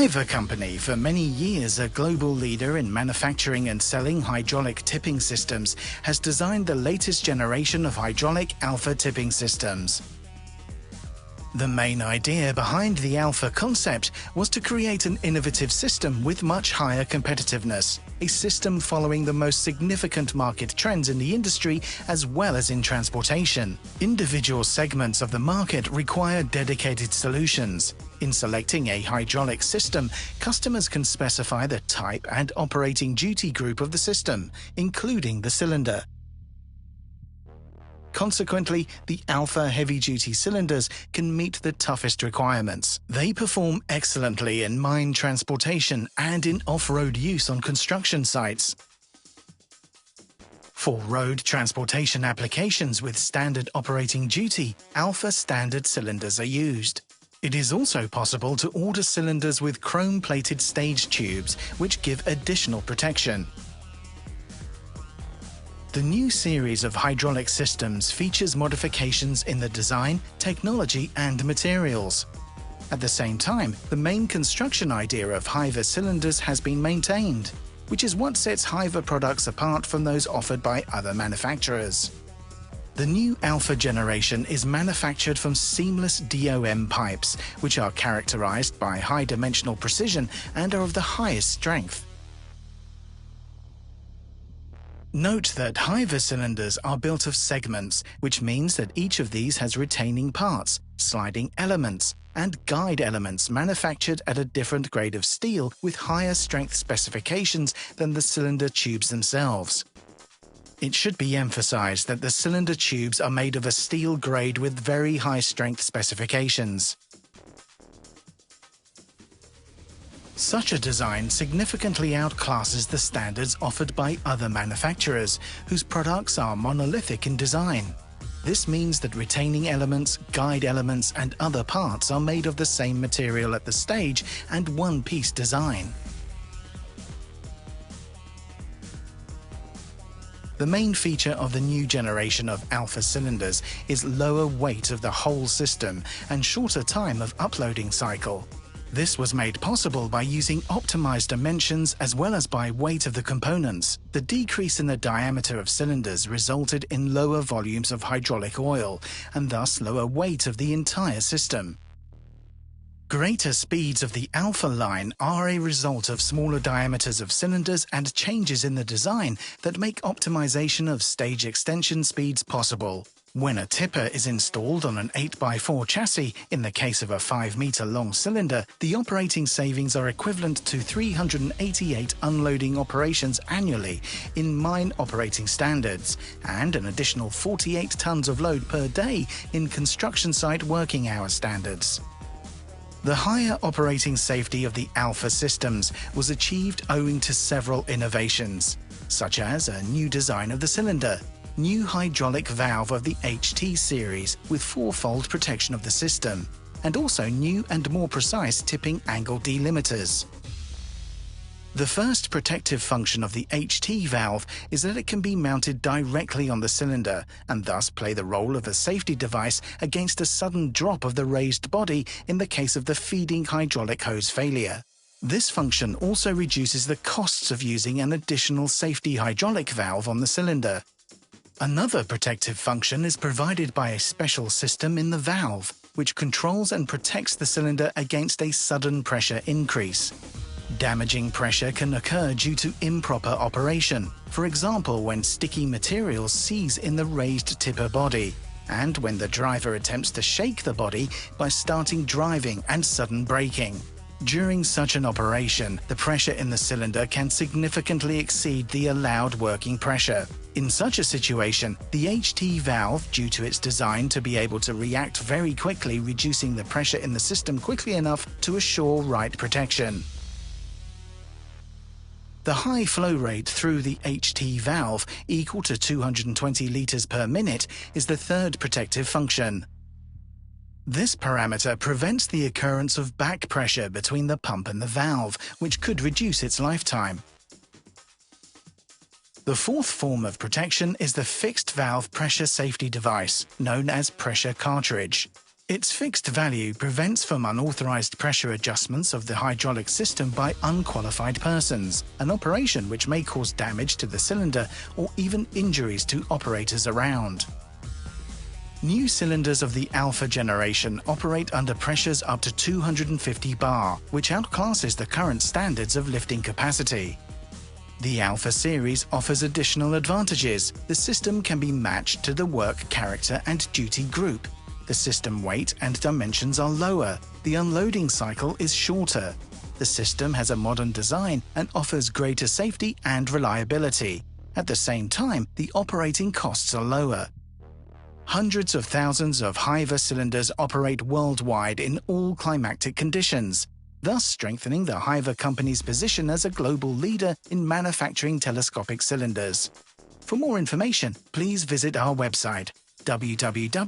HYVA Company, for many years a global leader in manufacturing and selling hydraulic tipping systems, has designed the latest generation of hydraulic Alpha tipping systems. The main idea behind the Alpha concept was to create an innovative system with much higher competitiveness, a system following the most significant market trends in the industry as well as in transportation. Individual segments of the market require dedicated solutions. In selecting a hydraulic system, customers can specify the type and operating duty group of the system, including the cylinder. Consequently, the Alpha heavy-duty cylinders can meet the toughest requirements. They perform excellently in mine transportation and in off-road use on construction sites. For road transportation applications with standard operating duty, Alpha standard cylinders are used. It is also possible to order cylinders with chrome-plated stage tubes, which give additional protection. The new series of hydraulic systems features modifications in the design, technology, and materials. At the same time, the main construction idea of HYVA cylinders has been maintained, which is what sets HYVA products apart from those offered by other manufacturers. The new Alpha generation is manufactured from seamless DOM pipes, which are characterized by high-dimensional precision and are of the highest strength. Note that HYVA cylinders are built of segments, which means that each of these has retaining parts, sliding elements, and guide elements manufactured at a different grade of steel with higher strength specifications than the cylinder tubes themselves. It should be emphasized that the cylinder tubes are made of a steel grade with very high strength specifications. Such a design significantly outclasses the standards offered by other manufacturers, whose products are monolithic in design. This means that retaining elements, guide elements, and other parts are made of the same material at the stage and one-piece design. The main feature of the new generation of Alpha cylinders is lower weight of the whole system and shorter time of uploading cycle. This was made possible by using optimized dimensions as well as by weight of the components. The decrease in the diameter of cylinders resulted in lower volumes of hydraulic oil and thus lower weight of the entire system. Greater speeds of the Alpha line are a result of smaller diameters of cylinders and changes in the design that make optimization of stage extension speeds possible. When a tipper is installed on an 8x4 chassis, in the case of a 5-meter-long cylinder, the operating savings are equivalent to 388 unloading operations annually in mine operating standards, and an additional 48 tons of load per day in construction site working hour standards. The higher operating safety of the Alpha systems was achieved owing to several innovations, such as a new design of the cylinder, new hydraulic valve of the HT series with 4-fold protection of the system, and also new and more precise tipping angle delimiters. The first protective function of the HT valve is that it can be mounted directly on the cylinder and thus play the role of a safety device against a sudden drop of the raised body in the case of the feeding hydraulic hose failure. This function also reduces the costs of using an additional safety hydraulic valve on the cylinder. Another protective function is provided by a special system in the valve, which controls and protects the cylinder against a sudden pressure increase. Damaging pressure can occur due to improper operation, for example when sticky materials seize in the raised tipper body, and when the driver attempts to shake the body by starting driving and sudden braking. During such an operation, the pressure in the cylinder can significantly exceed the allowed working pressure. In such a situation, the HT valve, due to its design to be able to react very quickly, reducing the pressure in the system quickly enough to assure right protection. The high flow rate through the HT valve, equal to 220 liters per minute, is the third protective function. This parameter prevents the occurrence of back pressure between the pump and the valve, which could reduce its lifetime. The fourth form of protection is the fixed valve pressure safety device, known as pressure cartridge. Its fixed value prevents from unauthorized pressure adjustments of the hydraulic system by unqualified persons, an operation which may cause damage to the cylinder or even injuries to operators around. New cylinders of the Alpha generation operate under pressures up to 250 bar, which outclasses the current standards of lifting capacity. The Alpha series offers additional advantages. The system can be matched to the work character and duty group. The system weight and dimensions are lower. The unloading cycle is shorter. The system has a modern design and offers greater safety and reliability. At the same time, the operating costs are lower. Hundreds of thousands of HYVA cylinders operate worldwide in all climatic conditions, thus strengthening the HYVA company's position as a global leader in manufacturing telescopic cylinders. For more information, please visit our website www.hyva.com.